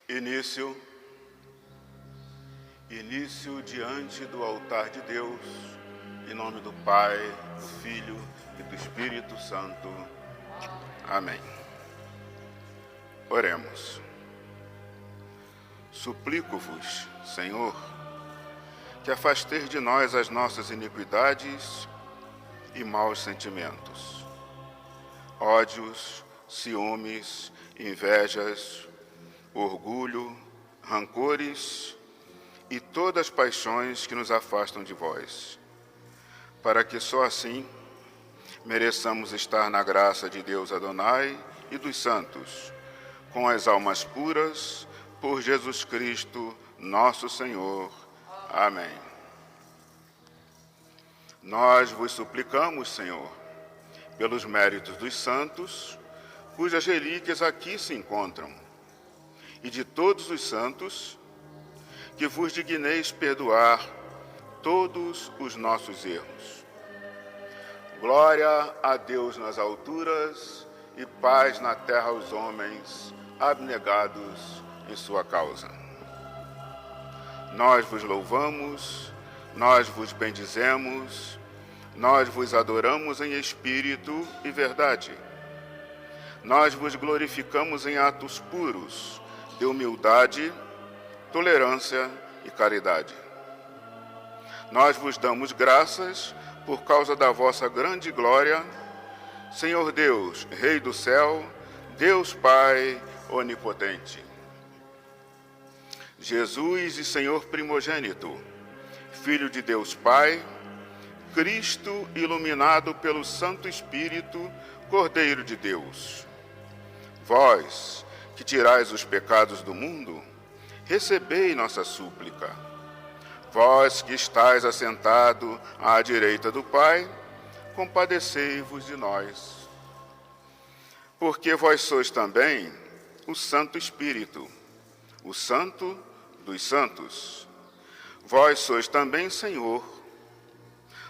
Início diante do altar de Deus, em nome do Pai, do Filho e do Espírito Santo. Amém. Oremos. Suplico-vos, Senhor, que afasteis de nós as nossas iniquidades e maus sentimentos, ódios, ciúmes, invejas, orgulho, rancores e todas as paixões que nos afastam de vós, para que só assim mereçamos estar na graça de Deus Adonai e dos santos, com as almas puras, por Jesus Cristo, nosso Senhor. Amém. Nós vos suplicamos, Senhor, pelos méritos dos santos, cujas relíquias aqui se encontram, e de todos os santos, que vos digneis perdoar todos os nossos erros. Glória a Deus nas alturas e paz na terra aos homens abnegados em sua causa. Nós vos louvamos, nós vos bendizemos, nós vos adoramos em espírito e verdade. Nós vos glorificamos em atos puros de humildade, tolerância e caridade. Nós vos damos graças por causa da vossa grande glória, Senhor Deus, Rei do céu, Deus Pai onipotente. Jesus e Senhor primogênito, Filho de Deus Pai, Cristo iluminado pelo Santo Espírito, Cordeiro de Deus. Vós, que tirais os pecados do mundo, recebei nossa súplica. Vós que estáis assentado à direita do Pai, compadecei-vos de nós. Porque vós sois também o Santo Espírito, o Santo dos Santos. Vós sois também Senhor.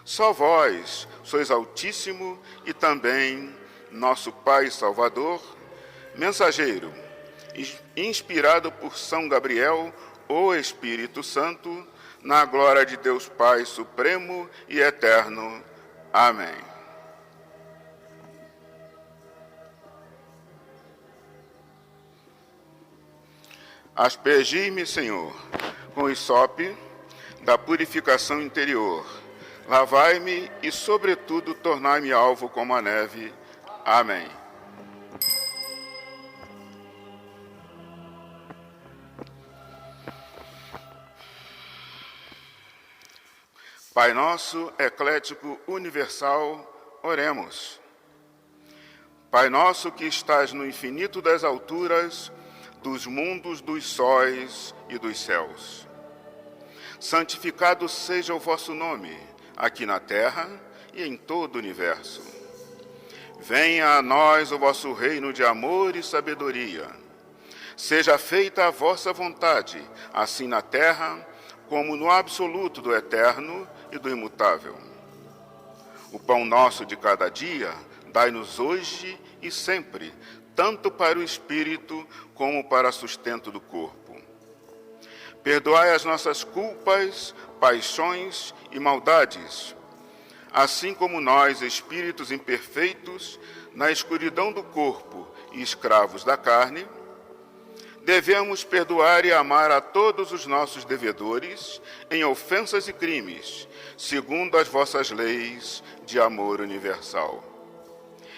Só vós sois Altíssimo e também nosso Pai Salvador, mensageiro, inspirado por São Gabriel, o Espírito Santo, na glória de Deus Pai Supremo e Eterno. Amém. Aspergi-me, Senhor, com o hisope da purificação interior. Lavai-me e, sobretudo, tornai-me alvo como a neve. Amém. Pai nosso, eclético universal, oremos. Pai nosso que estás no infinito das alturas, dos mundos, dos sóis e dos céus. Santificado seja o vosso nome, aqui na terra e em todo o universo. Venha a nós o vosso reino de amor e sabedoria. Seja feita a vossa vontade, assim na terra, como no absoluto do eterno e do imutável. O pão nosso de cada dia, dai-nos hoje e sempre, tanto para o espírito como para sustento do corpo. Perdoai as nossas culpas, paixões e maldades, assim como nós, espíritos imperfeitos, na escuridão do corpo e escravos da carne, devemos perdoar e amar a todos os nossos devedores em ofensas e crimes, segundo as vossas leis de amor universal.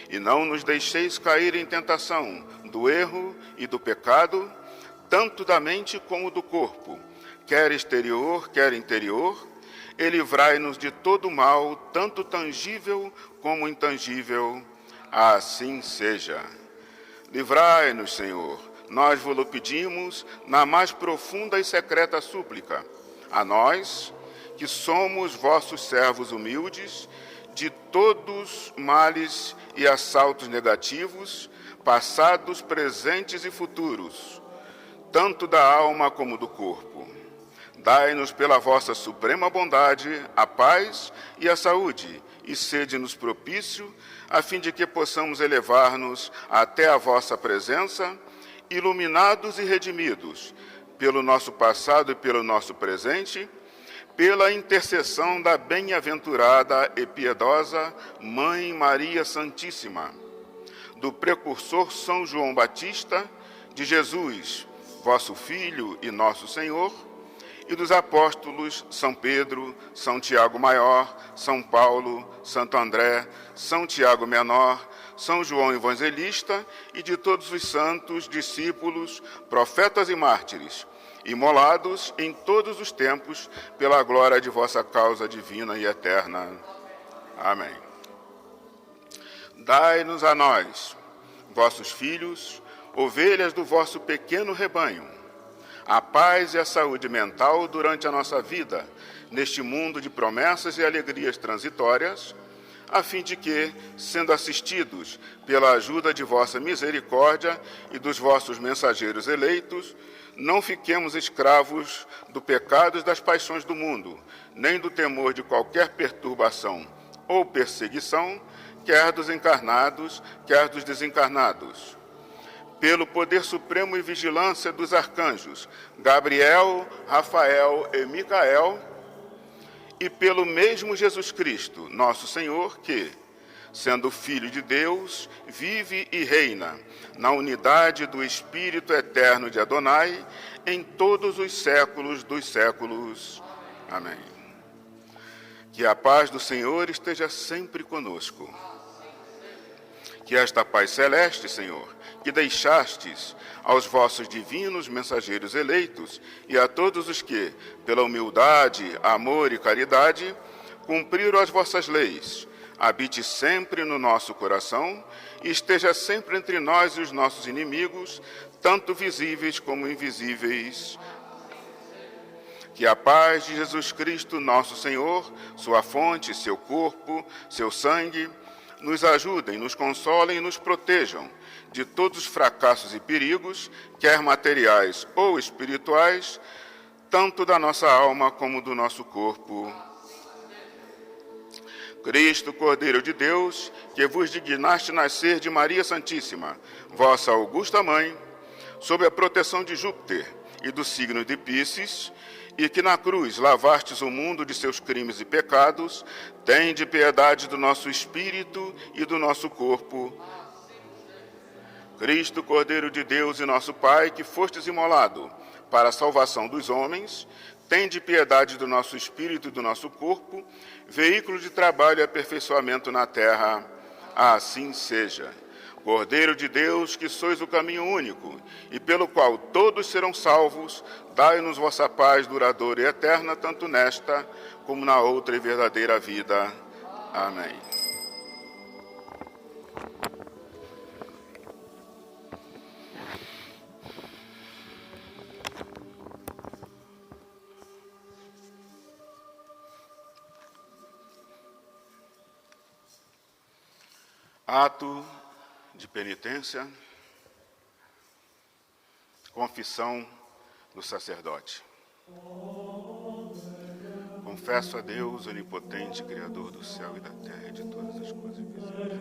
E não nos deixeis cair em tentação do erro e do pecado, tanto da mente como do corpo, quer exterior, quer interior, e livrai-nos de todo mal, tanto tangível como intangível. Assim seja. Livrai-nos, Senhor, nós vos pedimos na mais profunda e secreta súplica, a nós, que somos vossos servos humildes, de todos males e assaltos negativos, passados, presentes e futuros, tanto da alma como do corpo. Dai-nos pela vossa suprema bondade a paz e a saúde, e sede-nos propício, a fim de que possamos elevar-nos até a vossa presença iluminados e redimidos pelo nosso passado e pelo nosso presente, pela intercessão da bem-aventurada e piedosa Mãe Maria Santíssima, do precursor São João Batista, de Jesus, vosso Filho e nosso Senhor, e dos apóstolos São Pedro, São Tiago Maior, São Paulo, Santo André, São Tiago Menor, São João Evangelista e de todos os santos, discípulos, profetas e mártires, imolados em todos os tempos pela glória de vossa causa divina e eterna. Amém. Dai-nos a nós, vossos filhos, ovelhas do vosso pequeno rebanho, a paz e a saúde mental durante a nossa vida, neste mundo de promessas e alegrias transitórias, a fim de que, sendo assistidos pela ajuda de vossa misericórdia e dos vossos mensageiros eleitos, não fiquemos escravos do pecado e das paixões do mundo, nem do temor de qualquer perturbação ou perseguição, quer dos encarnados, quer dos desencarnados. Pelo poder supremo e vigilância dos arcanjos Gabriel, Rafael e Micael, e pelo mesmo Jesus Cristo, nosso Senhor, que, sendo Filho de Deus, vive e reina na unidade do Espírito eterno de Adonai, em todos os séculos dos séculos. Amém. Que a paz do Senhor esteja sempre conosco. Que esta paz celeste, Senhor, que deixastes aos vossos divinos mensageiros eleitos e a todos os que, pela humildade, amor e caridade, cumpriram as vossas leis, habite sempre no nosso coração e esteja sempre entre nós e os nossos inimigos, tanto visíveis como invisíveis. Que a paz de Jesus Cristo, nosso Senhor, sua fonte, seu corpo, seu sangue, nos ajudem, nos consolem e nos protejam de todos os fracassos e perigos, quer materiais ou espirituais, tanto da nossa alma como do nosso corpo. Cristo, Cordeiro de Deus, que vos dignaste nascer de Maria Santíssima, vossa augusta mãe, sob a proteção de Júpiter e do signo de Pícis, e que na cruz lavastes o mundo de seus crimes e pecados, tende piedade do nosso espírito e do nosso corpo. Cristo, Cordeiro de Deus e nosso Pai, que fostes imolado para a salvação dos homens, tende piedade do nosso espírito e do nosso corpo, veículo de trabalho e aperfeiçoamento na terra. Assim seja. Cordeiro de Deus, que sois o caminho único, e pelo qual todos serão salvos, dai-nos vossa paz duradoura e eterna, tanto nesta como na outra e verdadeira vida. Amém. Ato de penitência, confissão do sacerdote. Confesso a Deus, onipotente, Criador do céu e da terra e de todas as coisas visíveis.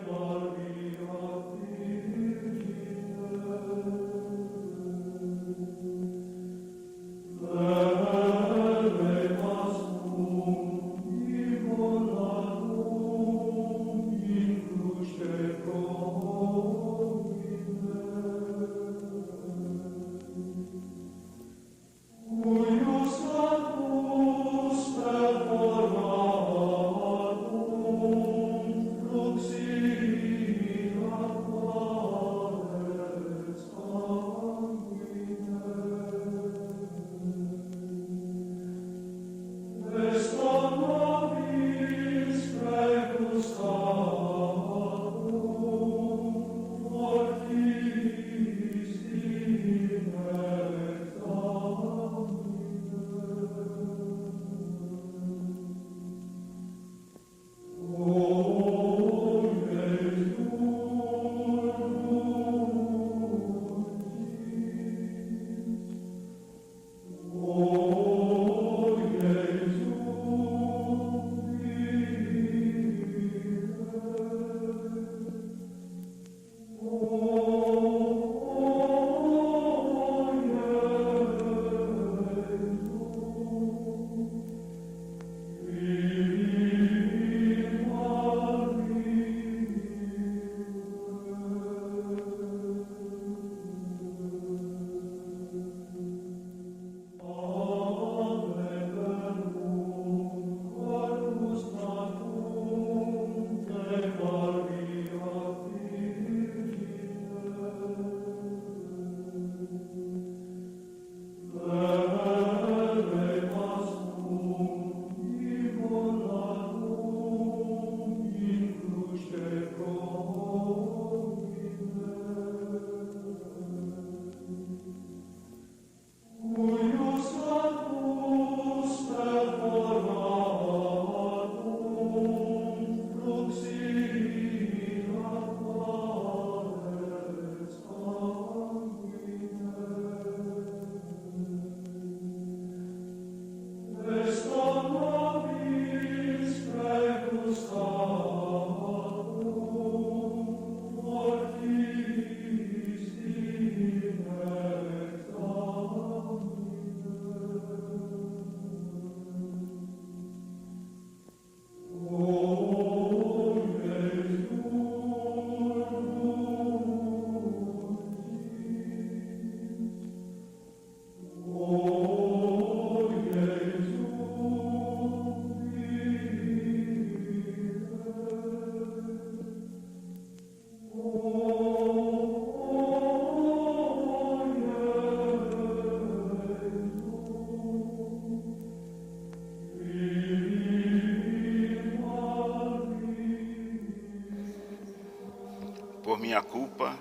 minha culpa,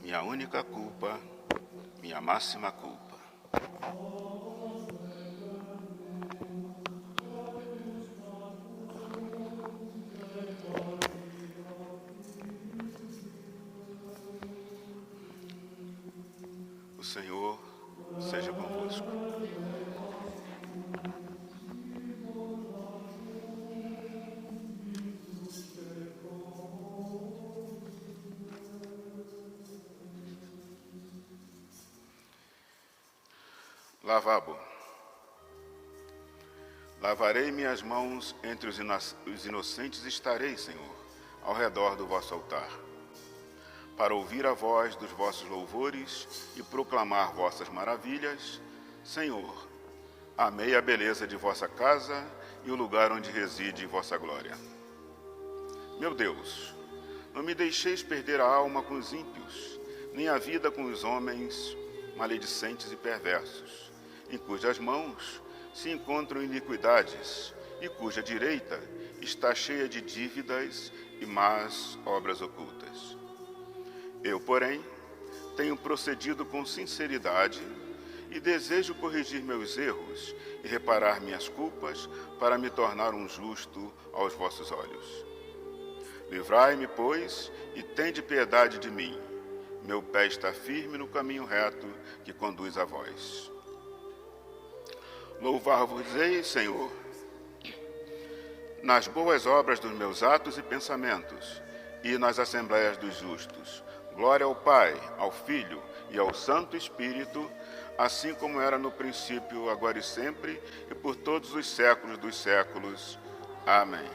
minha única culpa, minha máxima culpa. O Senhor seja convosco. Lavabo. Lavarei minhas mãos entre os inocentes estarei, Senhor, ao redor do vosso altar, para ouvir a voz dos vossos louvores e proclamar vossas maravilhas. Senhor, amei a beleza de vossa casa e o lugar onde reside vossa glória. Meu Deus, não me deixeis perder a alma com os ímpios, nem a vida com os homens maledicentes e perversos, em cujas mãos se encontram iniquidades e cuja direita está cheia de dívidas e más obras ocultas. Eu, porém, tenho procedido com sinceridade e desejo corrigir meus erros e reparar minhas culpas para me tornar um justo aos vossos olhos. Livrai-me, pois, e tende piedade de mim. Meu pé está firme no caminho reto que conduz a vós. Louvar-vos-ei, Senhor, nas boas obras dos meus atos e pensamentos, e nas assembleias dos justos. Glória ao Pai, ao Filho e ao Santo Espírito, assim como era no princípio, agora e sempre, e por todos os séculos dos séculos. Amém.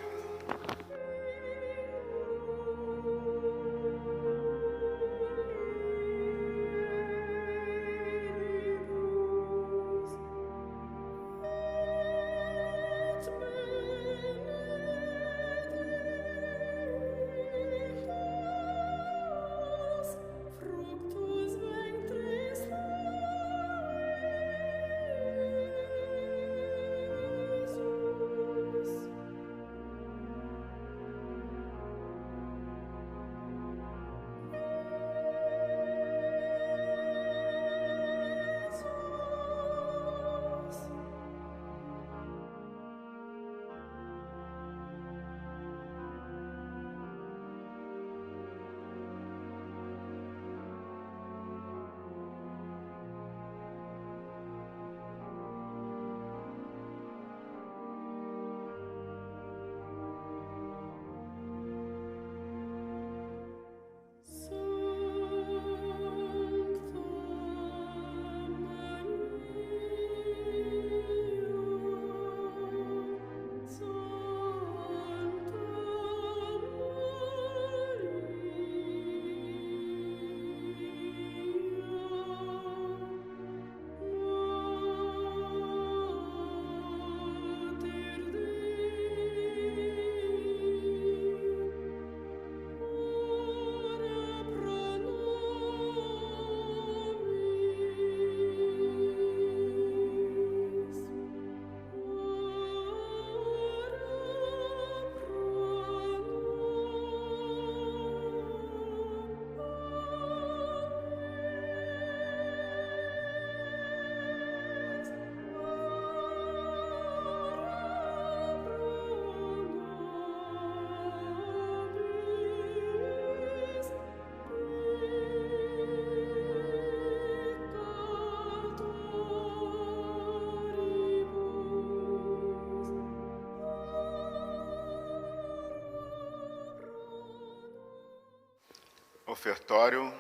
Ofertório,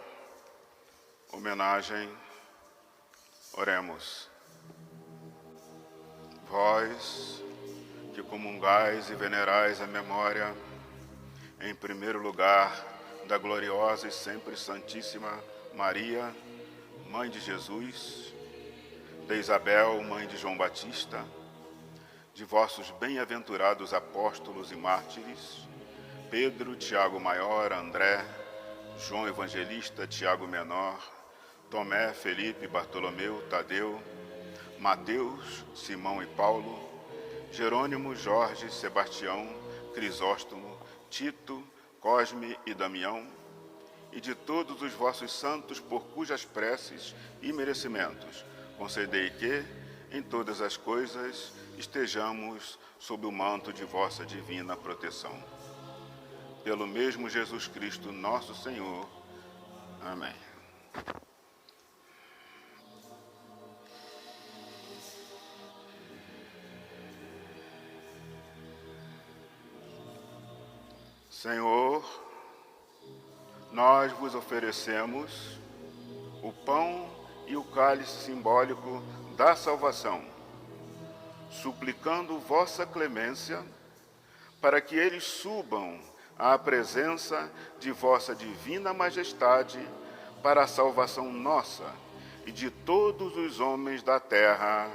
homenagem, oremos. Vós, que comungais e venerais a memória, em primeiro lugar, da gloriosa e sempre Santíssima Maria, Mãe de Jesus, de Isabel, Mãe de João Batista, de vossos bem-aventurados apóstolos e mártires, Pedro, Tiago Maior, André, João Evangelista, Tiago Menor, Tomé, Felipe, Bartolomeu, Tadeu, Mateus, Simão e Paulo, Jerônimo, Jorge, Sebastião, Crisóstomo, Tito, Cosme e Damião, e de todos os vossos santos, por cujas preces e merecimentos concedei que, em todas as coisas, estejamos sob o manto de vossa divina proteção. Pelo mesmo Jesus Cristo, nosso Senhor. Amém. Senhor, nós vos oferecemos o pão e o cálice simbólico da salvação, suplicando vossa clemência para que eles subam à presença de vossa divina majestade para a salvação nossa e de todos os homens da terra.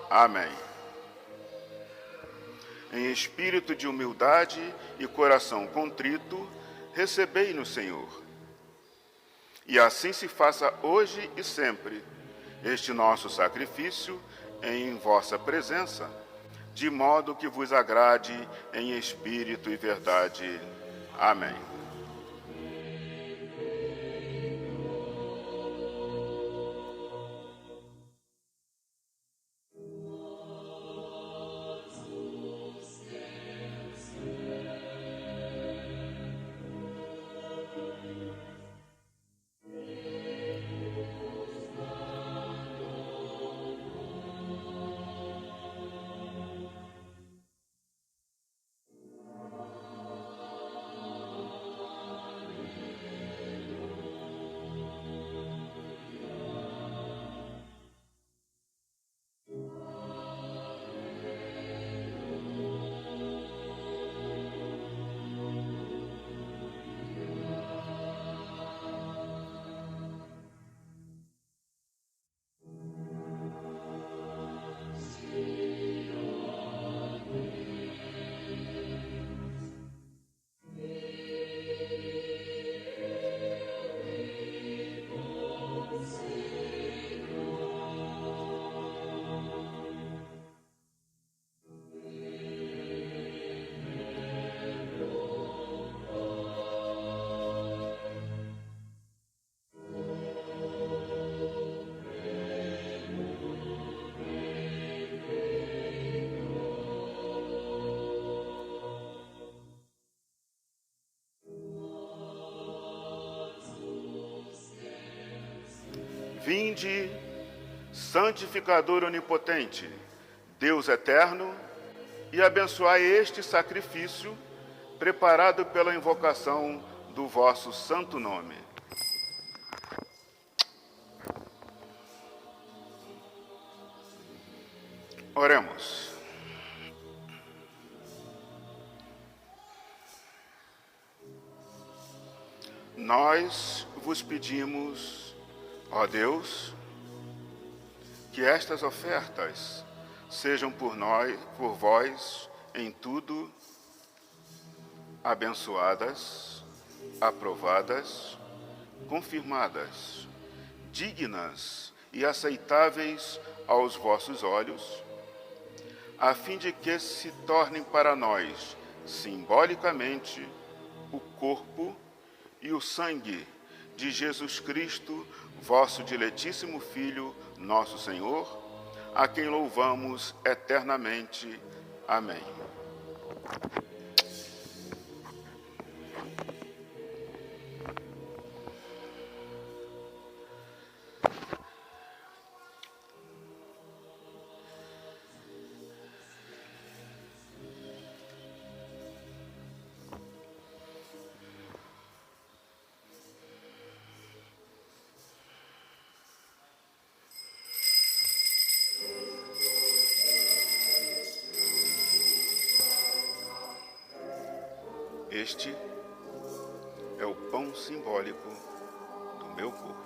Amém. Em espírito de humildade e coração contrito, recebei-nos, Senhor. E assim se faça hoje e sempre este nosso sacrifício em vossa presença, de modo que vos agrade em espírito e verdade. Amém. Vinde, santificador onipotente, Deus eterno, e abençoai este sacrifício, preparado pela invocação do vosso santo nome. Oremos. Nós vos pedimos, ó Deus, que estas ofertas sejam por vós, em tudo, abençoadas, aprovadas, confirmadas, dignas e aceitáveis aos vossos olhos, a fim de que se tornem para nós, simbolicamente, o corpo e o sangue de Jesus Cristo, vosso diletíssimo Filho, nosso Senhor, a quem louvamos eternamente. Amém. Este é o pão simbólico do meu corpo.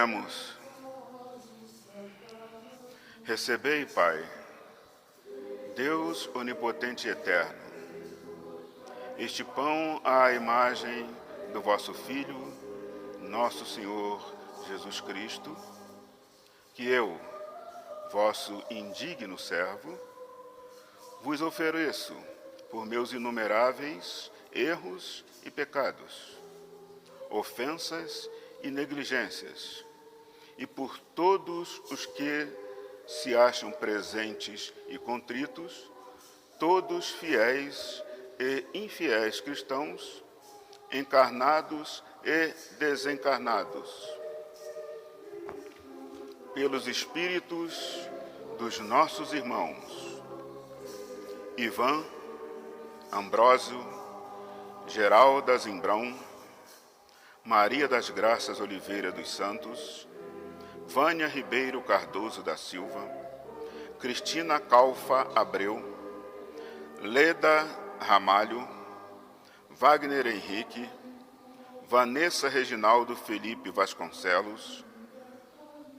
Oremos. Recebei, Pai, Deus onipotente e eterno, este pão à imagem do vosso Filho, nosso Senhor Jesus Cristo, que eu, vosso indigno servo, vos ofereço por meus inumeráveis erros e pecados, ofensas e negligências, e por todos os que se acham presentes e contritos, todos fiéis e infiéis cristãos, encarnados e desencarnados, pelos espíritos dos nossos irmãos Ivan, Ambrósio, Geralda Zimbrão, Maria das Graças Oliveira dos Santos, Vânia Ribeiro Cardoso da Silva, Cristina Calfa Abreu, Leda Ramalho, Wagner Henrique, Vanessa Reginaldo Felipe Vasconcelos,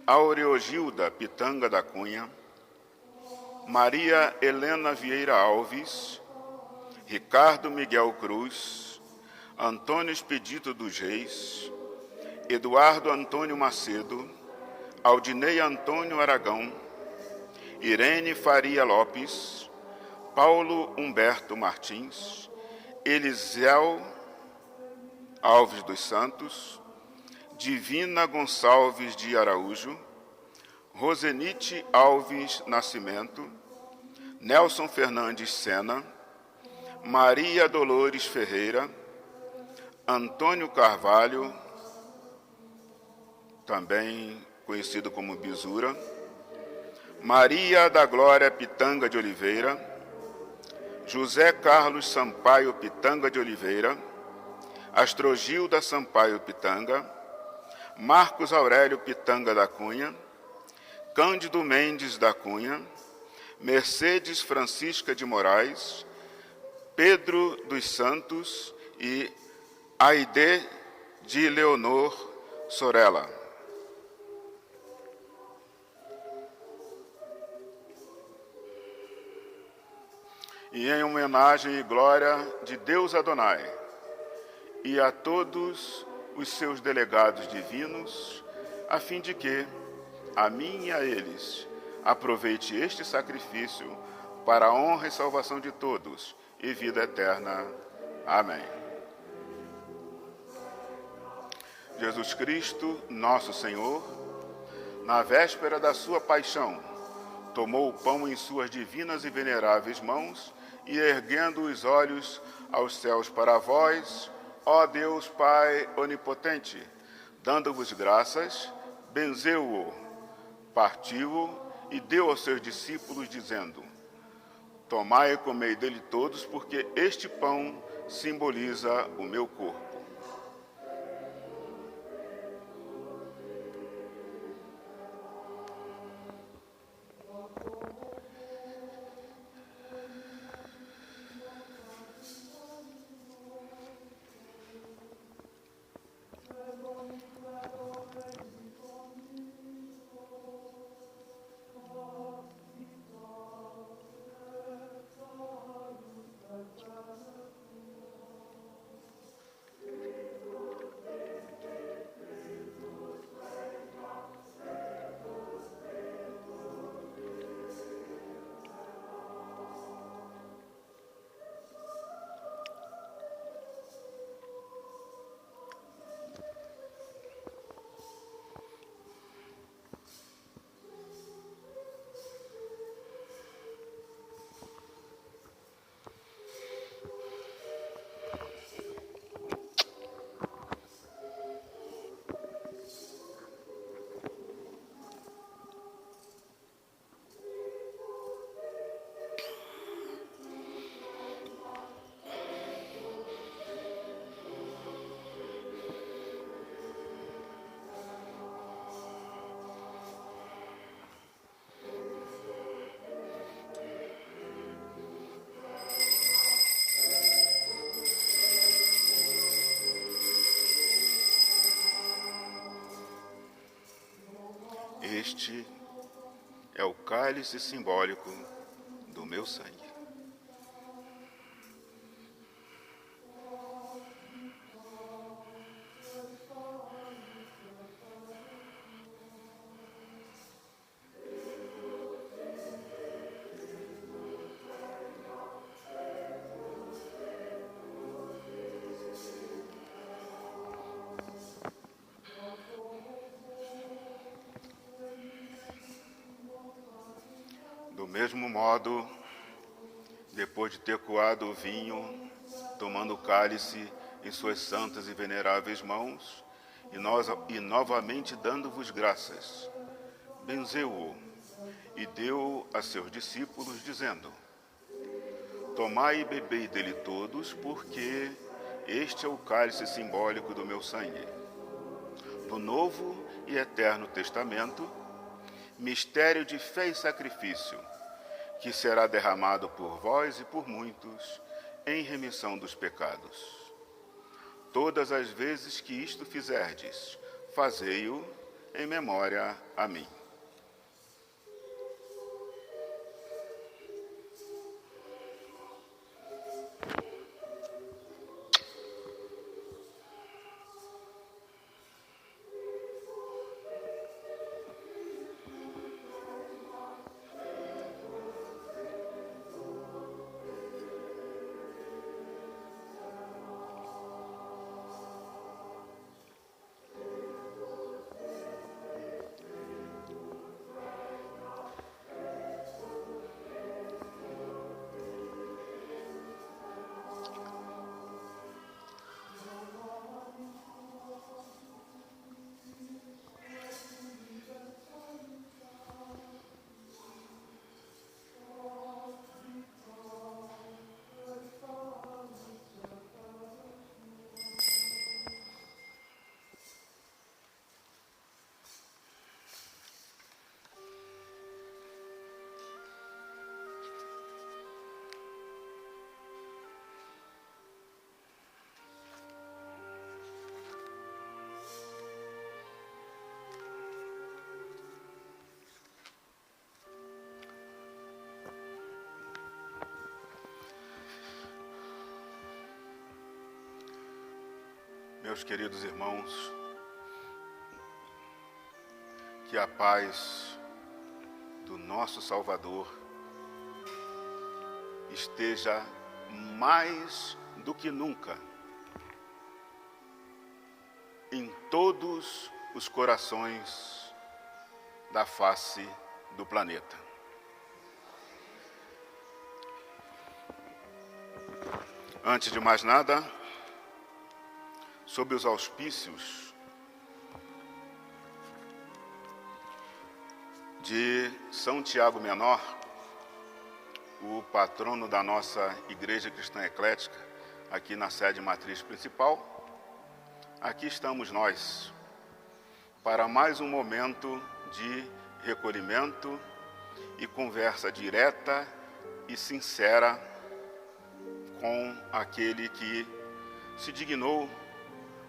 Aureogilda Pitanga da Cunha, Maria Helena Vieira Alves, Ricardo Miguel Cruz, Antônio Expedito dos Reis, Eduardo Antônio Macedo, Aldinei Antônio Aragão, Irene Faria Lopes, Paulo Humberto Martins, Elisel Alves dos Santos, Divina Gonçalves de Araújo, Rosenite Alves Nascimento, Nelson Fernandes Sena, Maria Dolores Ferreira, Antônio Carvalho, também conhecido como Bisura, Maria da Glória Pitanga de Oliveira, José Carlos Sampaio Pitanga de Oliveira, Astrogilda Sampaio Pitanga, Marcos Aurélio Pitanga da Cunha, Cândido Mendes da Cunha, Mercedes Francisca de Moraes, Pedro dos Santos e Aide de Leonor Sorella. E em homenagem e glória de Deus Adonai e a todos os seus delegados divinos, a fim de que, a mim e a eles, aproveite este sacrifício para a honra e salvação de todos e vida eterna. Amém. Jesus Cristo, nosso Senhor, na véspera da sua paixão, tomou o pão em suas divinas e veneráveis mãos e, erguendo os olhos aos céus para vós, ó Deus Pai onipotente, dando-vos graças, benzeu-o, partiu-o e deu aos seus discípulos, dizendo: tomai e comei dele todos, porque este pão simboliza o meu corpo. é o cálice simbólico do meu sangue. Do mesmo modo, depois de ter coado o vinho, tomando o cálice em suas santas e veneráveis mãos, e novamente dando-vos graças, benzeu-o e deu a seus discípulos, dizendo: tomai e bebei dele todos, porque este é o cálice simbólico do meu sangue, do novo e eterno testamento, mistério de fé e sacrifício, que será derramado por vós e por muitos em remissão dos pecados. Todas as vezes que isto fizerdes, fazei-o em memória a mim. Meus queridos irmãos, que a paz do nosso Salvador esteja mais do que nunca em todos os corações da face do planeta. Antes de mais nada, sob os auspícios de São Tiago Menor, o patrono da nossa Igreja Cristã Eclética, aqui na sede matriz principal, aqui estamos nós, para mais um momento de recolhimento e conversa direta e sincera com aquele que se dignou,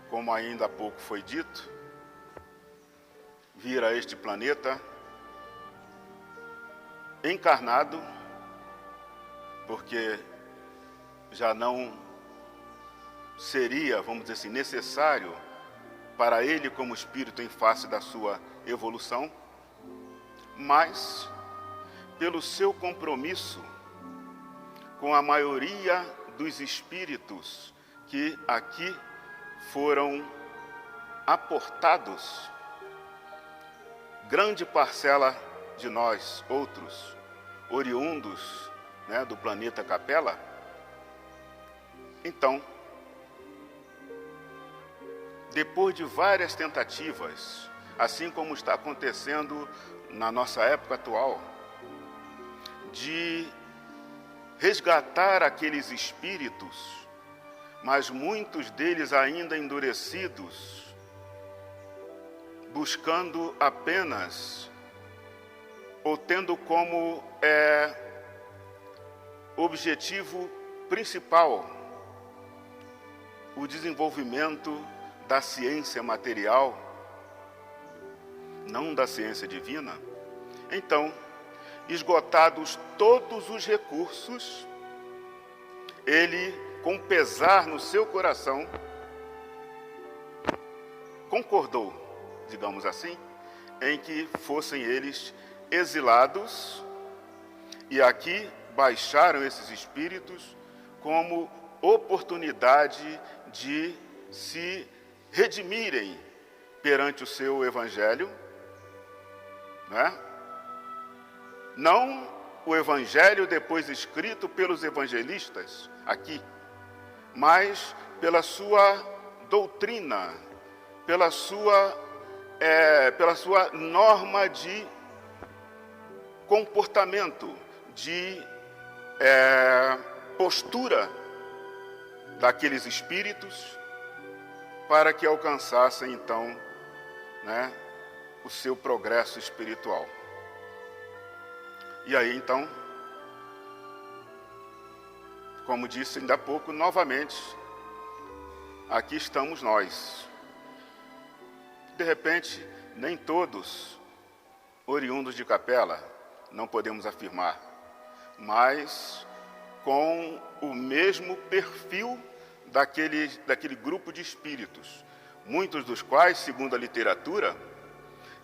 como ainda há pouco foi dito, vir a este planeta encarnado, porque já não seria, vamos dizer assim, necessário para ele como espírito em face da sua evolução, mas pelo seu compromisso com a maioria dos espíritos que aqui foram aportados, grande parcela de nós, outros, oriundos, do planeta Capela. Então, depois de várias tentativas, assim como está acontecendo na nossa época atual, de resgatar aqueles espíritos, mas muitos deles ainda endurecidos, buscando apenas, ou tendo como objetivo principal o desenvolvimento da ciência material, não da ciência divina. Então, esgotados todos os recursos, ele, com pesar no seu coração, concordou, digamos assim, em que fossem eles exilados, e aqui baixaram esses espíritos como oportunidade de se redimirem perante o seu evangelho, né? Não o evangelho depois escrito pelos evangelistas aqui, mas pela sua doutrina, pela sua norma de comportamento, de postura daqueles espíritos, para que alcançassem então, né, o seu progresso espiritual. E aí então, como disse ainda há pouco, novamente, aqui estamos nós. De repente, nem todos oriundos de Capela, não podemos afirmar, mas com o mesmo perfil daquele grupo de espíritos, muitos dos quais, segundo a literatura,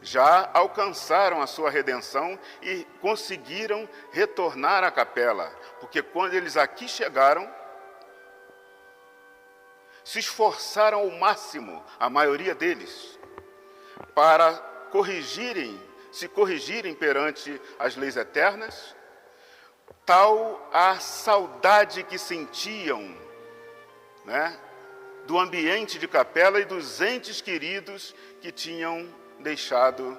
já alcançaram a sua redenção e conseguiram retornar à Capela, porque quando eles aqui chegaram, se esforçaram ao máximo, a maioria deles, para se corrigirem perante as leis eternas, tal a saudade que sentiam, né, do ambiente de Capela e dos entes queridos que tinham deixado,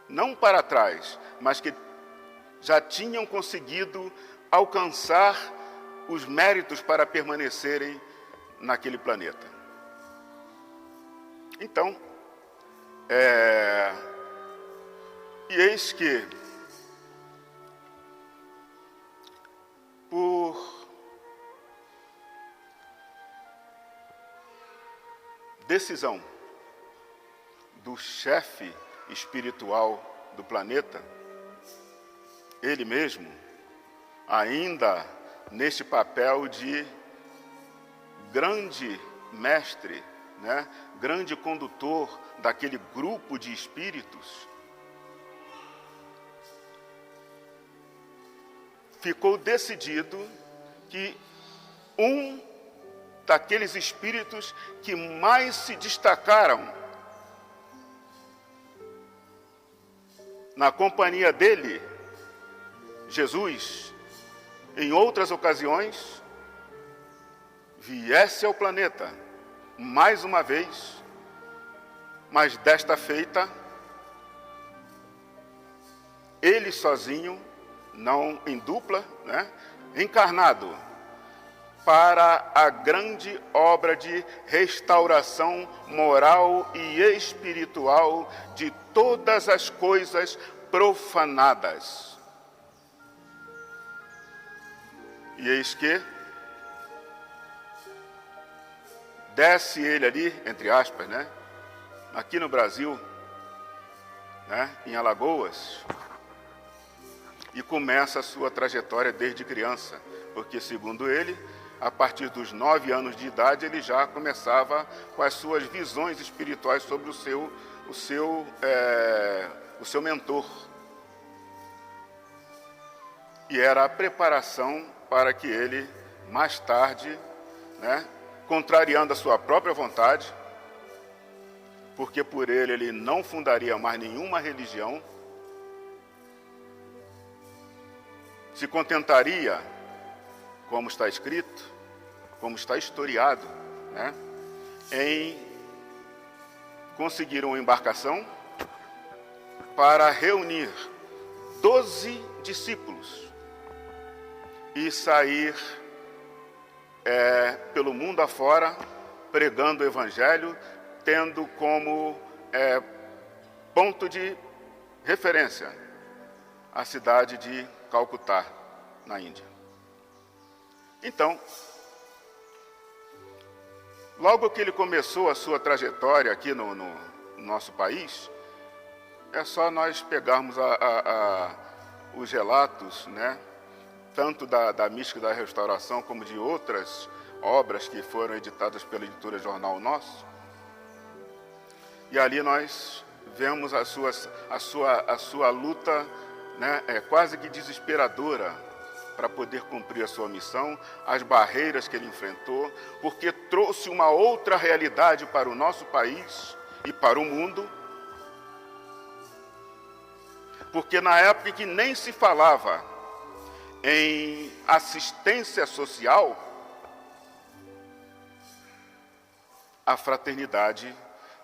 não para trás, mas que já tinham conseguido alcançar os méritos para permanecerem naquele planeta. Então, e eis que, por decisão do chefe espiritual do planeta, ele mesmo, ainda neste papel de grande mestre, né, grande condutor daquele grupo de espíritos, ficou decidido que um daqueles espíritos que mais se destacaram na companhia dele, Jesus, em outras ocasiões, viesse ao planeta mais uma vez, mas desta feita, ele sozinho, não em dupla, né, encarnado, para a grande obra de restauração moral e espiritual de todas as coisas profanadas. E eis que desce ele ali, entre aspas, né, aqui no Brasil, né, em Alagoas, e começa a sua trajetória desde criança, porque, segundo ele, a partir dos 9 anos de idade, ele já começava com as suas visões espirituais sobre o seu mentor. E era a preparação para que ele, mais tarde, né, contrariando a sua própria vontade, porque por ele não fundaria mais nenhuma religião, se contentaria, como está escrito, como está historiado, né, em conseguir uma embarcação para reunir 12 discípulos e sair pelo mundo afora, pregando o Evangelho, tendo como ponto de referência a cidade de Calcutá, na Índia. Então, logo que ele começou a sua trajetória aqui no nosso país, é só nós pegarmos os relatos, né, tanto da Mística da Restauração como de outras obras que foram editadas pela editora Jornal Nosso. E ali nós vemos a sua luta, né, quase que desesperadora para poder cumprir a sua missão, as barreiras que ele enfrentou, porque trouxe uma outra realidade para o nosso país e para o mundo, porque na época em que nem se falava em assistência social, a fraternidade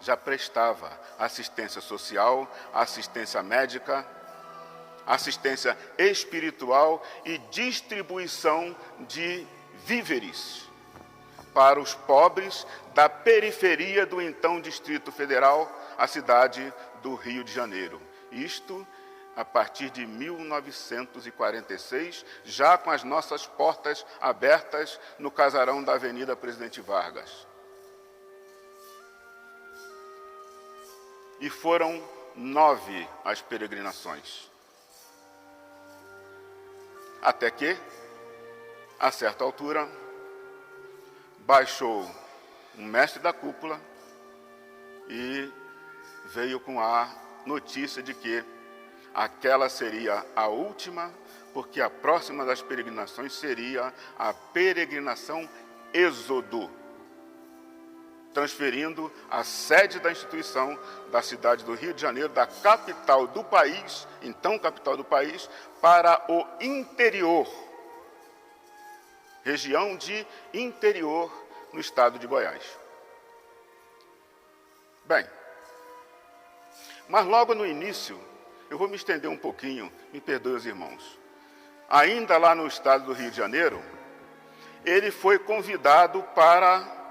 já prestava assistência social, assistência médica, assistência espiritual e distribuição de víveres para os pobres da periferia do então Distrito Federal, a cidade do Rio de Janeiro. Isto a partir de 1946, já com as nossas portas abertas no casarão da Avenida Presidente Vargas. E foram 9 as peregrinações. Até que, a certa altura, baixou um mestre da cúpula e veio com a notícia de que aquela seria a última, porque a próxima das peregrinações seria a peregrinação Êxodo, transferindo a sede da instituição da cidade do Rio de Janeiro, da capital do país, então capital do país, para o interior, região de interior no estado de Goiás. Bem, mas logo no início, eu vou me estender um pouquinho, me perdoem os irmãos. Ainda lá no estado do Rio de Janeiro, ele foi convidado para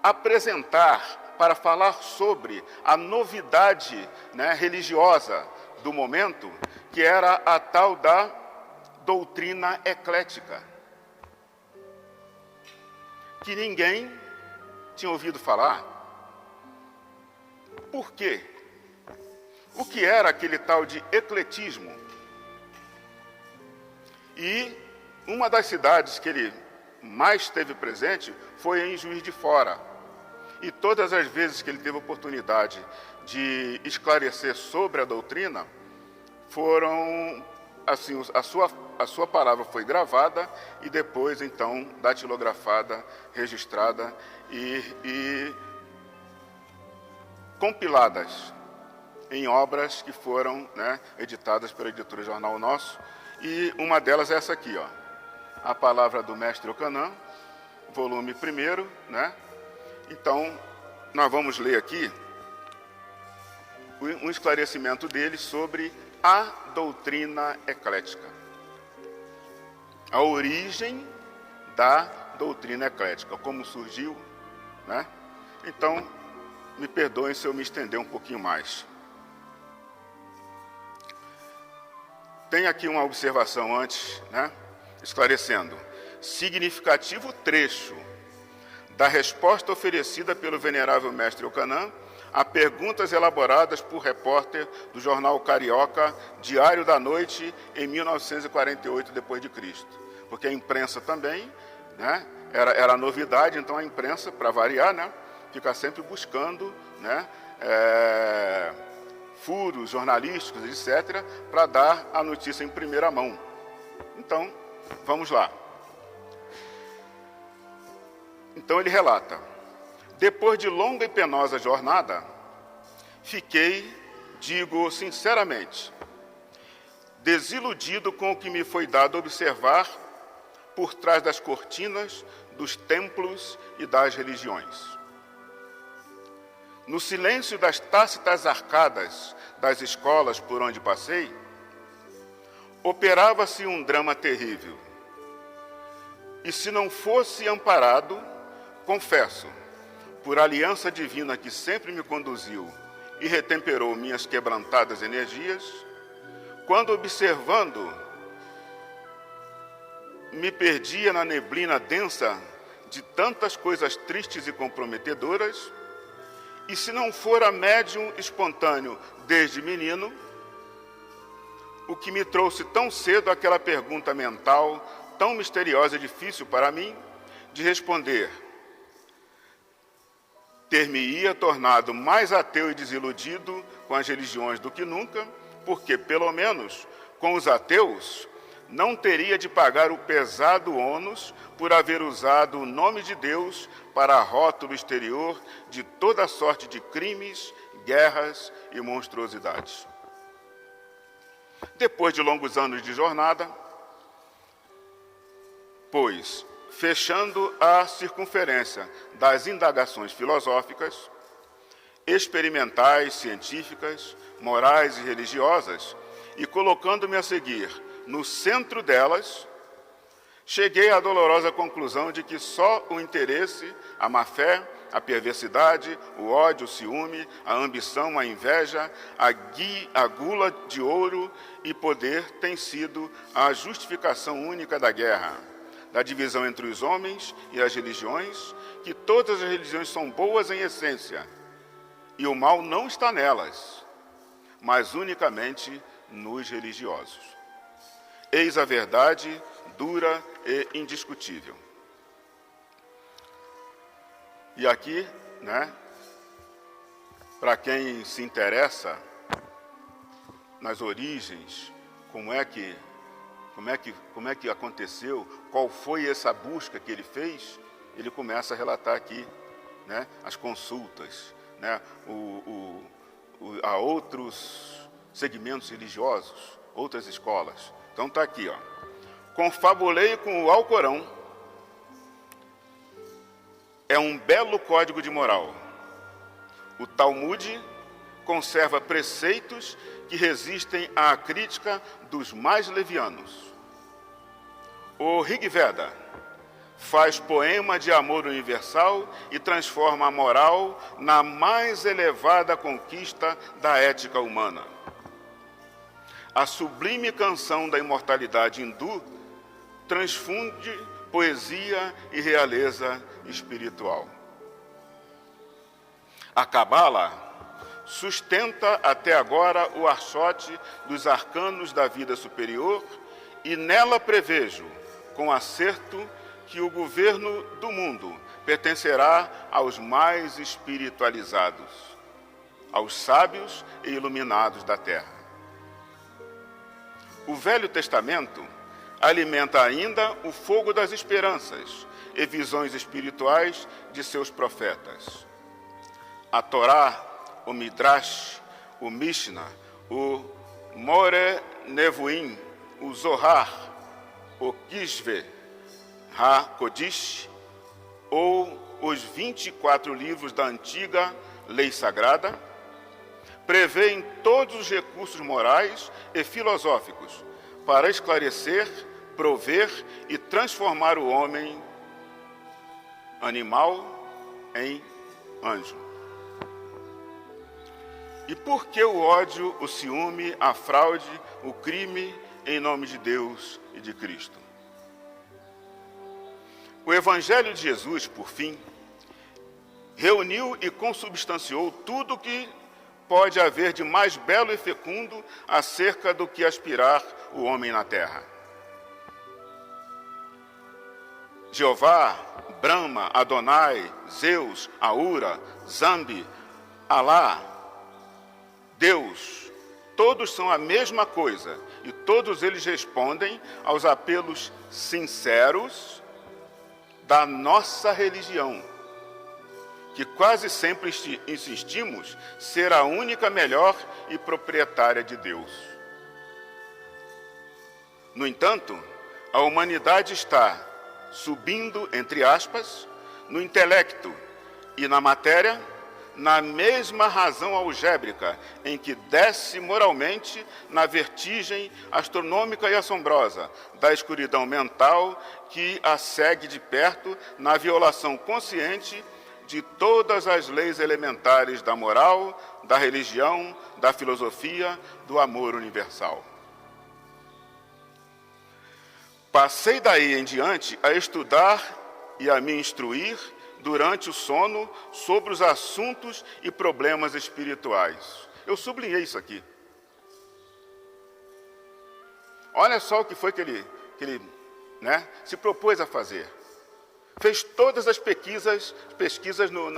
apresentar, para falar sobre a novidade, né, religiosa do momento, que era a tal da doutrina eclética, que ninguém tinha ouvido falar. Por quê? O que era aquele tal de ecletismo? E uma das cidades que ele mais esteve presente foi em Juiz de Fora. E todas as vezes que ele teve oportunidade de esclarecer sobre a doutrina, foram, assim, a sua palavra foi gravada e depois, então, datilografada, registrada e compiladas em obras que foram, né, editadas pela editora Jornal Nosso, e uma delas é essa aqui, ó, A Palavra do Mestre Ocanã, volume 1º, né? Então, nós vamos ler aqui um esclarecimento dele sobre a doutrina eclética, a origem da doutrina eclética, como surgiu, né? Então, me perdoem se eu me estender um pouquinho mais. Tem aqui uma observação antes, né? Esclarecendo. Significativo trecho da resposta oferecida pelo venerável mestre Ocanã a perguntas elaboradas por repórter do jornal Carioca, Diário da Noite, em 1948 d.C. Porque a imprensa também, né, era novidade, então a imprensa, para variar, né, fica sempre buscando, né, furos jornalísticos, etc., para dar a notícia em primeira mão. Então, vamos lá. Então ele relata: depois de longa e penosa jornada, fiquei, digo sinceramente, desiludido com o que me foi dado observar por trás das cortinas dos templos e das religiões. No silêncio das tácitas arcadas das escolas por onde passei, operava-se um drama terrível. E se não fosse amparado, confesso, por aliança divina que sempre me conduziu e retemperou minhas quebrantadas energias, quando observando, me perdia na neblina densa de tantas coisas tristes e comprometedoras, e se não fora médium espontâneo desde menino, o que me trouxe tão cedo aquela pergunta mental, tão misteriosa e difícil para mim de responder. Ter-me-ia tornado mais ateu e desiludido com as religiões do que nunca, porque, pelo menos, com os ateus, não teria de pagar o pesado ônus por haver usado o nome de Deus para rótulo exterior de toda sorte de crimes, guerras e monstruosidades. Depois de longos anos de jornada, pois, fechando a circunferência das indagações filosóficas, experimentais, científicas, morais e religiosas, e colocando-me a seguir no centro delas, cheguei à dolorosa conclusão de que só o interesse, a má-fé, a perversidade, o ódio, o ciúme, a ambição, a inveja, a gula de ouro e poder tem sido a justificação única da guerra, da divisão entre os homens e as religiões, que todas as religiões são boas em essência, e o mal não está nelas, mas unicamente nos religiosos. Eis a verdade dura e indiscutível. E aqui, para quem se interessa nas origens, como é que aconteceu, qual foi essa busca que ele fez, ele começa a relatar aqui, as consultas, a outros segmentos religiosos, outras escolas. Então está aqui, confabulei com o Alcorão. É um belo código de moral. O Talmud conserva preceitos que resistem à crítica dos mais levianos. O Rig Veda faz poema de amor universal e transforma a moral na mais elevada conquista da ética humana. A sublime canção da imortalidade hindu transfunde poesia e realeza espiritual. A Cabala sustenta até agora o archote dos arcanos da vida superior e nela prevejo, com acerto, que o governo do mundo pertencerá aos mais espiritualizados, aos sábios e iluminados da terra. O Velho Testamento alimenta ainda o fogo das esperanças e visões espirituais de seus profetas. A Torá, o Midrash, o Mishnah, o More Nevuim, o Zohar, o Kishve HaKodish, ou os 24 livros da antiga lei sagrada, prevêem todos os recursos morais e filosóficos para esclarecer, prover e transformar o homem animal em anjo. E por que o ódio, o ciúme, a fraude, o crime em nome de Deus e de Cristo? O Evangelho de Jesus, por fim, reuniu e consubstanciou tudo o que pode haver de mais belo e fecundo acerca do que aspirar o homem na terra. Jeová, Brahma, Adonai, Zeus, Ahura, Zambi, Alá, Deus, todos são a mesma coisa e todos eles respondem aos apelos sinceros da nossa religião, que quase sempre insistimos ser a única melhor e proprietária de Deus. No entanto, a humanidade está subindo, entre aspas, no intelecto e na matéria, na mesma razão algébrica em que desce moralmente na vertigem astronômica e assombrosa da escuridão mental que a segue de perto na violação consciente de todas as leis elementares da moral, da religião, da filosofia, do amor universal. Passei daí em diante a estudar e a me instruir durante o sono sobre os assuntos e problemas espirituais. Eu sublinhei isso aqui. Olha só o que foi que ele se propôs a fazer. Fez todas as pesquisas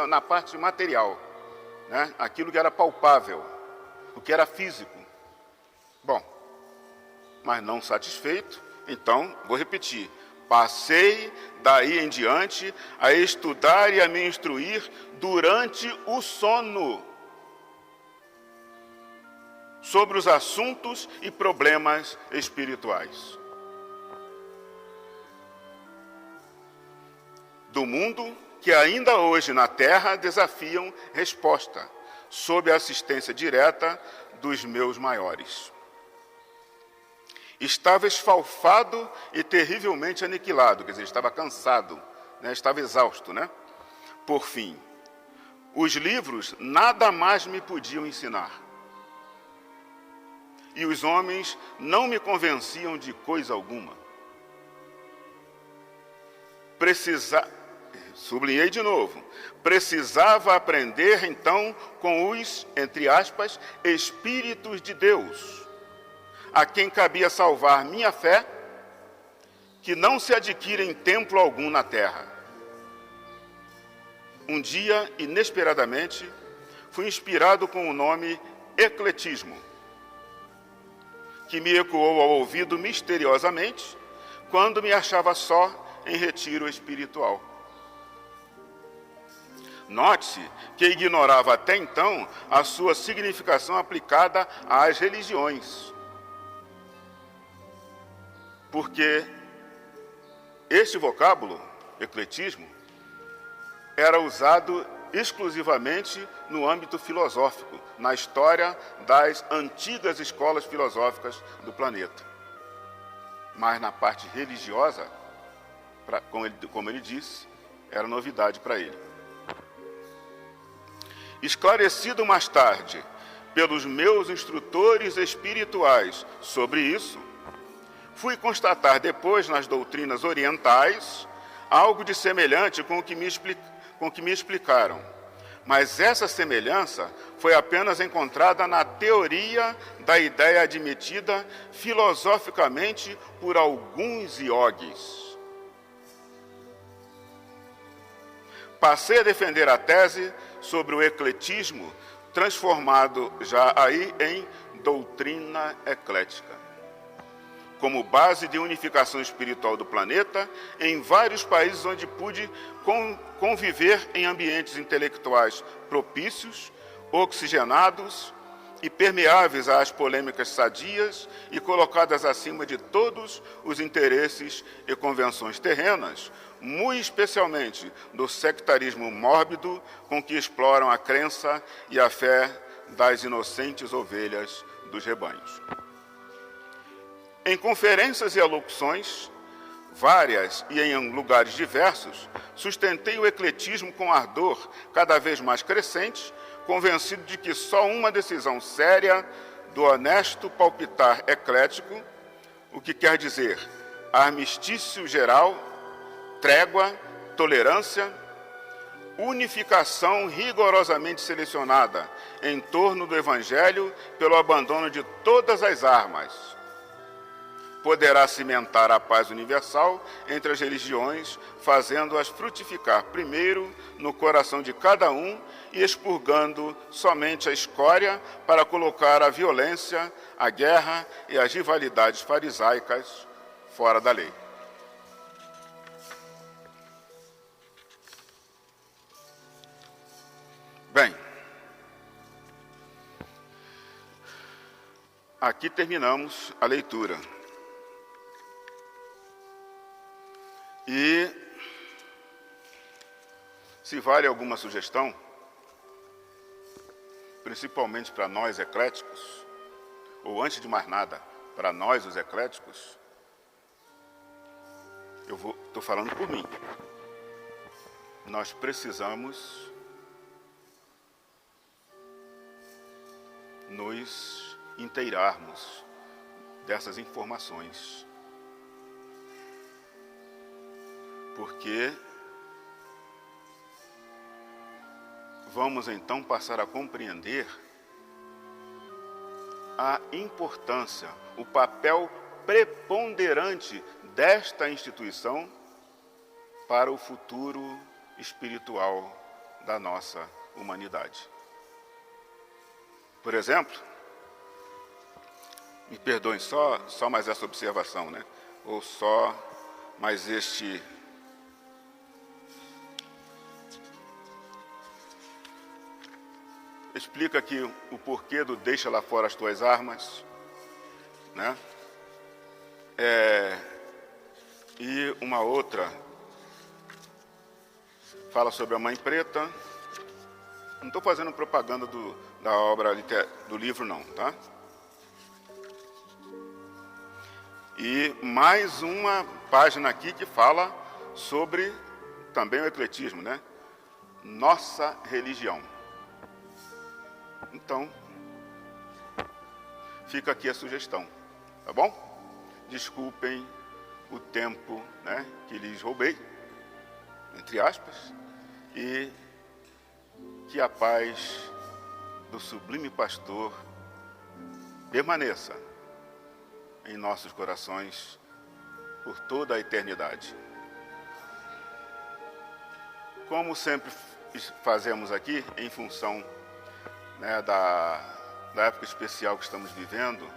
na parte material, aquilo que era palpável, o que era físico. Bom, mas não satisfeito, então, vou repetir, passei daí em diante a estudar e a me instruir durante o sono sobre os assuntos e problemas espirituais do mundo que ainda hoje na Terra desafiam resposta, sob a assistência direta dos meus maiores. Estava esfalfado e terrivelmente aniquilado, quer dizer, estava cansado, estava exausto, Por fim, os livros nada mais me podiam ensinar. E os homens não me convenciam de coisa alguma. Sublinhei de novo, precisava aprender então com os, entre aspas, Espíritos de Deus, a quem cabia salvar minha fé, que não se adquire em templo algum na terra. Um dia, inesperadamente, fui inspirado com o nome ecletismo, que me ecoou ao ouvido misteriosamente, quando me achava só em retiro espiritual. Note-se que ignorava até então a sua significação aplicada às religiões. Porque este vocábulo, ecletismo, era usado exclusivamente no âmbito filosófico, na história das antigas escolas filosóficas do planeta. Mas na parte religiosa, como ele disse, era novidade para ele. Esclarecido mais tarde pelos meus instrutores espirituais sobre isso, fui constatar depois nas doutrinas orientais algo de semelhante com o que me explicaram. Mas essa semelhança foi apenas encontrada na teoria da ideia admitida filosoficamente por alguns iogues. Passei a defender a tese sobre o ecletismo, transformado já aí em doutrina eclética, como base de unificação espiritual do planeta em vários países onde pude conviver em ambientes intelectuais propícios, oxigenados e permeáveis às polêmicas sadias e colocadas acima de todos os interesses e convenções terrenas, muito especialmente do sectarismo mórbido com que exploram a crença e a fé das inocentes ovelhas dos rebanhos. Em conferências e alocuções, várias e em lugares diversos, sustentei o ecletismo com ardor cada vez mais crescente, convencido de que só uma decisão séria do honesto palpitar eclético, o que quer dizer armistício geral, trégua, tolerância, unificação rigorosamente selecionada em torno do Evangelho pelo abandono de todas as armas, poderá cimentar a paz universal entre as religiões, fazendo-as frutificar primeiro no coração de cada um e expurgando somente a escória para colocar a violência, a guerra e as rivalidades farisaicas fora da lei. Bem, aqui terminamos a leitura. E, se vale alguma sugestão, principalmente para nós ecléticos, ou antes de mais nada, para nós os ecléticos, estou falando por mim. Nós precisamos nos inteirarmos dessas informações, porque vamos então passar a compreender a importância, o papel preponderante desta instituição para o futuro espiritual da nossa humanidade. Por exemplo, me perdoem, só mais essa observação, né? Ou só mais este... Explica aqui o porquê do deixa lá fora as tuas armas, né? E uma outra fala sobre a Mãe Preta. Não estou fazendo propaganda da obra do livro, não, tá? E mais uma página aqui que fala sobre também o ecletismo, né? Nossa religião. Então, fica aqui a sugestão, tá bom? Desculpem o tempo, né, que lhes roubei, entre aspas, e que a paz do sublime pastor permaneça em nossos corações por toda a eternidade. Como sempre fazemos aqui, em função, né, da época especial que estamos vivendo,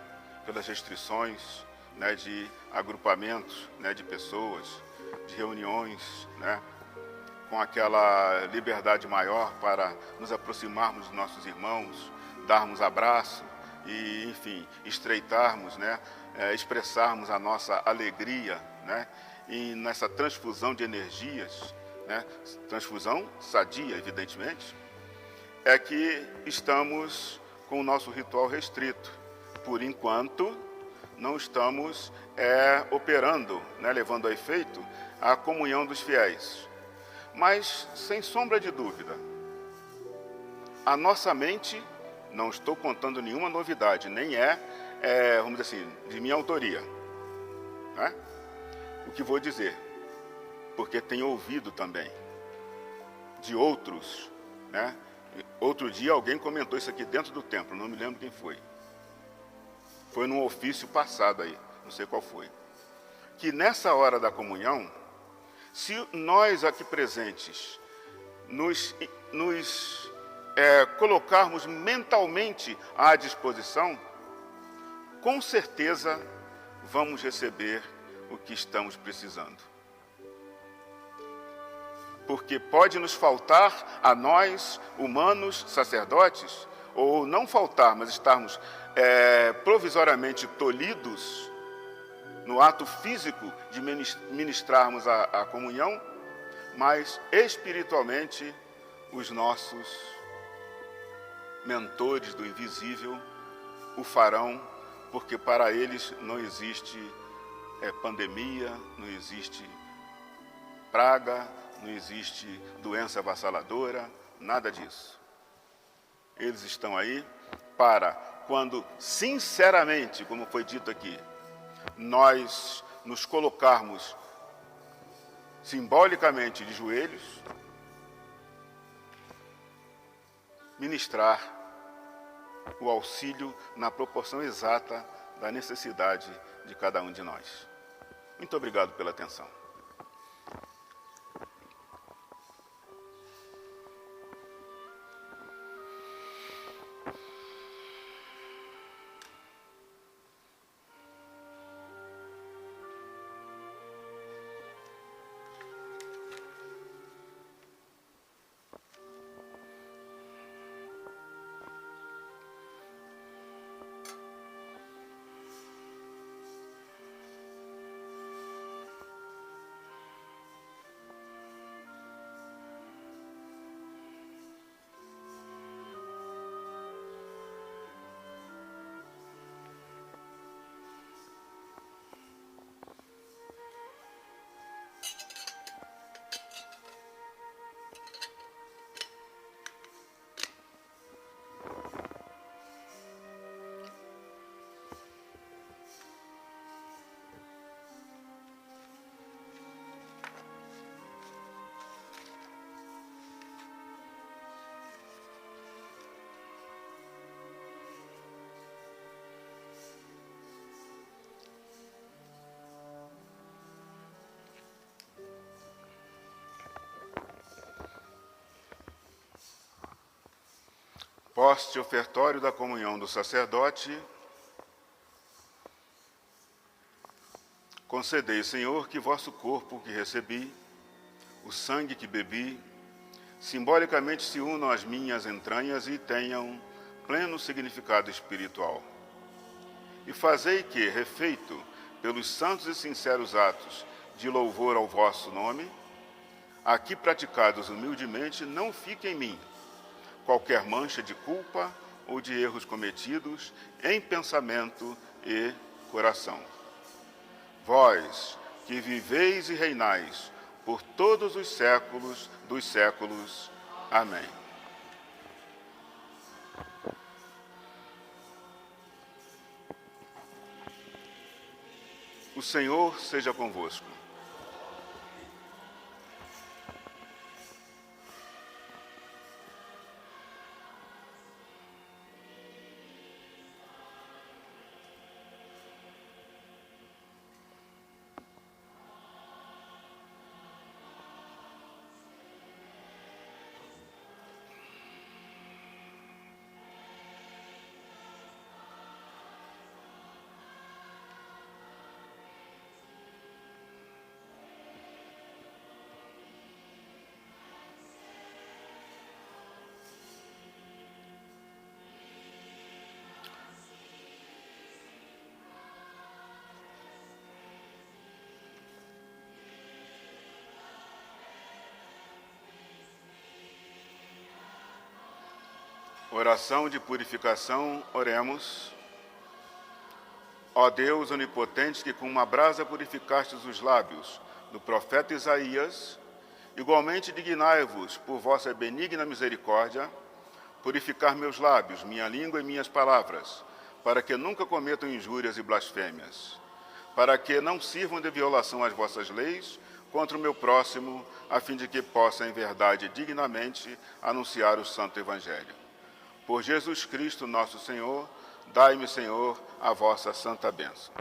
pelas restrições, né, de agrupamentos, né, de pessoas, de reuniões, né, com aquela liberdade maior para nos aproximarmos dos nossos irmãos, darmos abraço e, enfim, estreitarmos, né, expressarmos a nossa alegria, né, e nessa transfusão de energias, né, transfusão sadia, evidentemente, é que estamos com o nosso ritual restrito. Por enquanto, não estamos operando, né, levando a efeito a comunhão dos fiéis. Mas, sem sombra de dúvida, a nossa mente, não estou contando nenhuma novidade, nem vamos dizer assim, de minha autoria, né? O que vou dizer, porque tenho ouvido também de outros, né? Outro dia alguém comentou isso aqui dentro do templo, não me lembro quem foi. Foi num ofício passado aí, não sei qual foi. Que nessa hora da comunhão, se nós aqui presentes nos colocarmos mentalmente à disposição, com certeza vamos receber o que estamos precisando. Porque pode nos faltar a nós, humanos, sacerdotes, ou não faltar, mas estarmos provisoriamente tolhidos no ato físico de ministrarmos a comunhão, mas espiritualmente os nossos mentores do invisível o farão, porque para eles não existe pandemia, não existe praga, não existe doença avassaladora, nada disso. Eles estão aí para, quando sinceramente, como foi dito aqui, nós nos colocarmos simbolicamente de joelhos, ministrar o auxílio na proporção exata da necessidade de cada um de nós. Muito obrigado pela atenção. Poste ofertório da comunhão do sacerdote. Concedei, Senhor, que vosso corpo que recebi, o sangue que bebi, simbolicamente se unam às minhas entranhas e tenham pleno significado espiritual. E fazei que, refeito pelos santos e sinceros atos de louvor ao vosso nome, aqui praticados humildemente, não fique em mim qualquer mancha de culpa ou de erros cometidos em pensamento e coração. Vós, que viveis e reinais por todos os séculos dos séculos. Amém. O Senhor seja convosco. Oração de purificação, oremos. Ó Deus onipotente, que com uma brasa purificastes os lábios do profeta Isaías, igualmente dignai-vos, por vossa benigna misericórdia, purificar meus lábios, minha língua e minhas palavras, para que nunca cometam injúrias e blasfêmias, para que não sirvam de violação às vossas leis contra o meu próximo, a fim de que possa, em verdade, dignamente anunciar o santo evangelho. Por Jesus Cristo, nosso Senhor, dai-me, Senhor, a vossa santa bênção.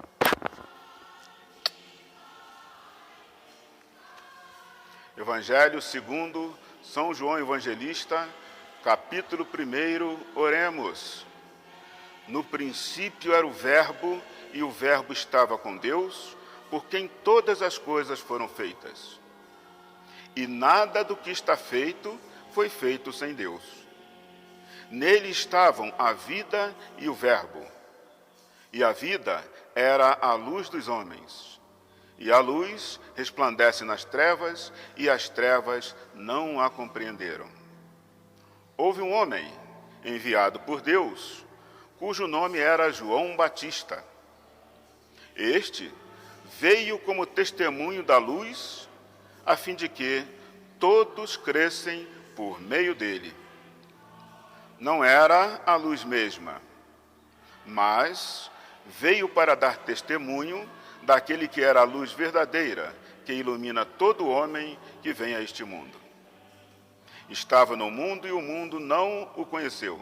Evangelho segundo São João Evangelista, capítulo 1, oremos. No princípio era o Verbo, e o Verbo estava com Deus, por quem todas as coisas foram feitas. E nada do que está feito foi feito sem Deus. Nele estavam a vida e o Verbo, e a vida era a luz dos homens. E a luz resplandece nas trevas, e as trevas não a compreenderam. Houve um homem enviado por Deus, cujo nome era João Batista. Este veio como testemunho da luz, a fim de que todos crescem por meio dele. Não era a luz mesma, mas veio para dar testemunho daquele que era a luz verdadeira, que ilumina todo homem que vem a este mundo. Estava no mundo e o mundo não o conheceu.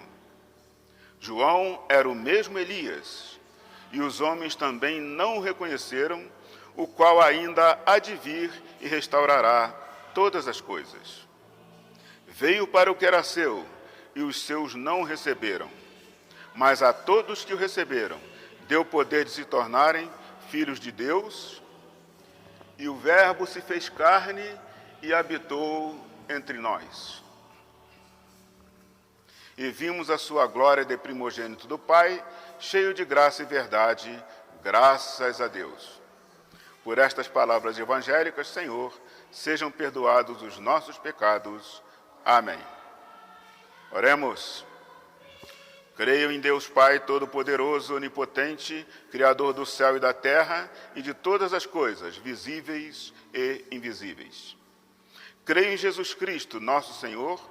João era o mesmo Elias, e os homens também não o reconheceram, o qual ainda há de vir e restaurará todas as coisas. Veio para o que era seu, e os seus não o receberam. Mas a todos que o receberam, deu poder de se tornarem filhos de Deus, e o Verbo se fez carne e habitou entre nós. E vimos a sua glória de primogênito do Pai, cheio de graça e verdade, graças a Deus. Por estas palavras evangélicas, Senhor, sejam perdoados os nossos pecados. Amém. Oremos. Creio em Deus Pai Todo-Poderoso, Onipotente, Criador do céu e da terra e de todas as coisas, visíveis e invisíveis. Creio em Jesus Cristo, nosso Senhor,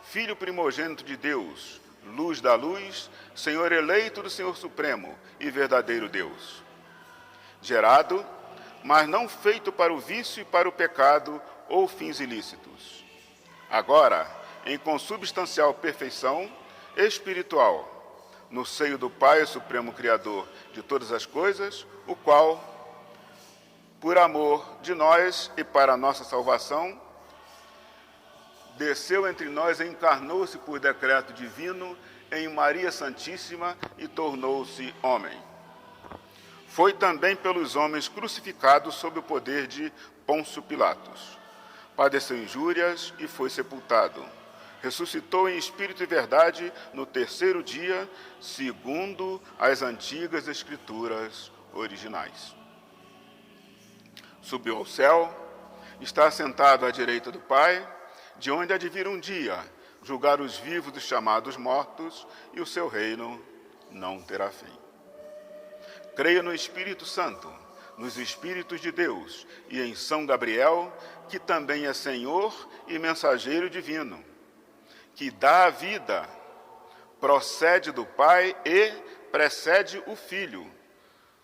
Filho primogênito de Deus, luz da luz, Senhor eleito do Senhor Supremo e verdadeiro Deus. Gerado, mas não feito para o vício e para o pecado ou fins ilícitos. Agora, em consubstancial perfeição espiritual, no seio do Pai, Supremo Criador de todas as coisas, o qual, por amor de nós e para a nossa salvação, desceu entre nós e encarnou-se por decreto divino em Maria Santíssima e tornou-se homem. Foi também pelos homens crucificado sob o poder de Pôncio Pilatos. Padeceu injúrias e foi sepultado. Ressuscitou em espírito e verdade no terceiro dia, segundo as antigas escrituras originais. Subiu ao céu, está assentado à direita do Pai, de onde há de vir um dia julgar os vivos e os chamados mortos, e o seu reino não terá fim. Creio no Espírito Santo, nos Espíritos de Deus e em São Gabriel, que também é Senhor e mensageiro divino, que dá a vida, procede do Pai e precede o Filho,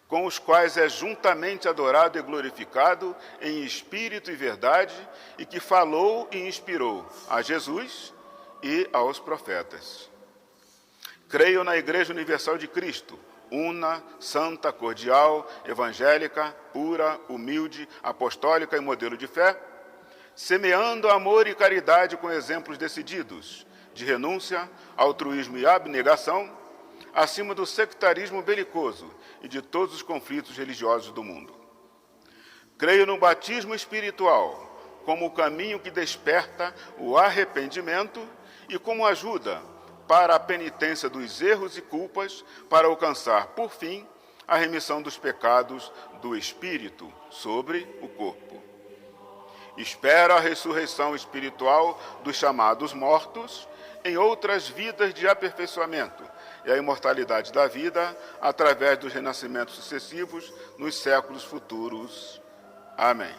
com os quais é juntamente adorado e glorificado em espírito e verdade, e que falou e inspirou a Jesus e aos profetas. Creio na Igreja Universal de Cristo, una, santa, cordial, evangélica, pura, humilde, apostólica e modelo de fé, semeando amor e caridade com exemplos decididos de renúncia, altruísmo e abnegação, acima do sectarismo belicoso e de todos os conflitos religiosos do mundo. Creio no batismo espiritual como o caminho que desperta o arrependimento e como ajuda para a penitência dos erros e culpas, para alcançar, por fim, a remissão dos pecados do espírito sobre o corpo. Espero a ressurreição espiritual dos chamados mortos em outras vidas de aperfeiçoamento e a imortalidade da vida através dos renascimentos sucessivos nos séculos futuros. Amém.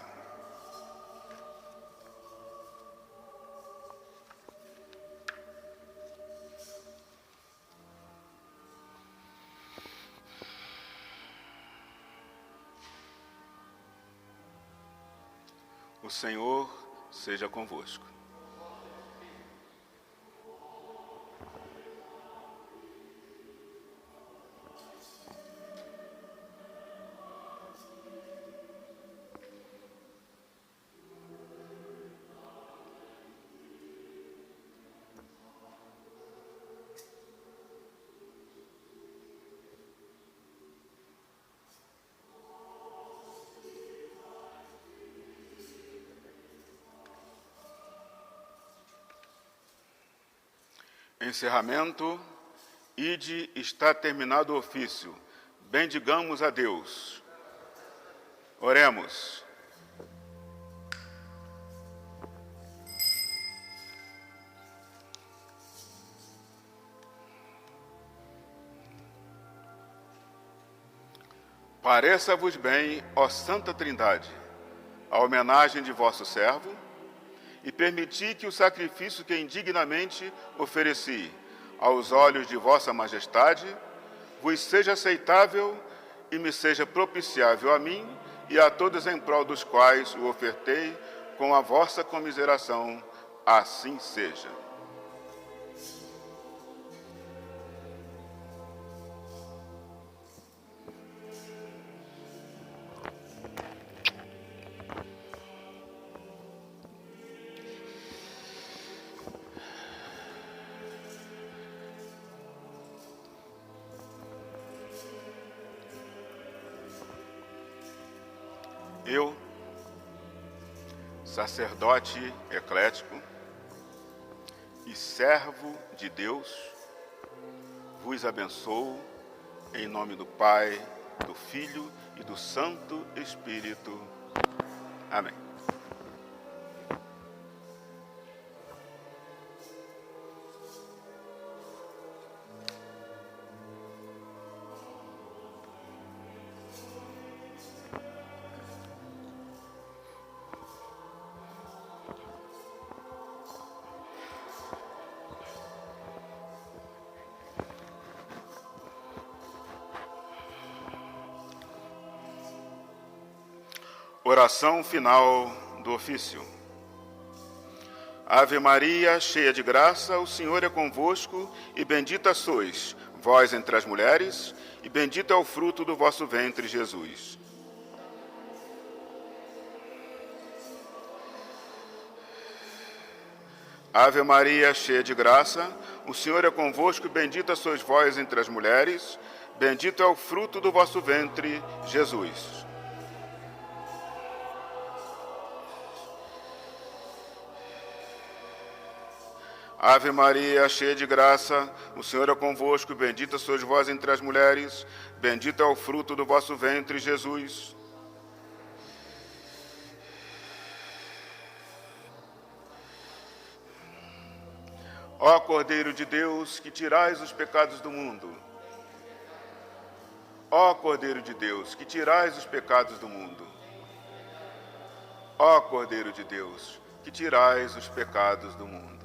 O Senhor seja convosco. Encerramento. Ide, está terminado o ofício. Bendigamos a Deus. Oremos. Pareça-vos bem, ó Santa Trindade, a homenagem de vosso servo, e permiti que o sacrifício que indignamente ofereci aos olhos de vossa majestade vos seja aceitável e me seja propiciável a mim e a todos em prol dos quais o ofertei com a vossa comiseração. Assim seja. Eu, sacerdote eclético e servo de Deus, vos abençoo em nome do Pai, do Filho e do Santo Espírito. Amém. Oração final do ofício. Ave Maria, cheia de graça, o Senhor é convosco, e bendita sois, vós entre as mulheres, e bendito é o fruto do vosso ventre, Jesus. Ave Maria, cheia de graça, o Senhor é convosco, bendita sois vós entre as mulheres, bendito é o fruto do vosso ventre, Jesus. Ave Maria, cheia de graça, o Senhor é convosco, bendita sois vós entre as mulheres, bendito é o fruto do vosso ventre, Jesus. Ó Cordeiro de Deus, que tirais os pecados do mundo. Ó Cordeiro de Deus, que tirais os pecados do mundo. Ó Cordeiro de Deus, que tirais os pecados do mundo.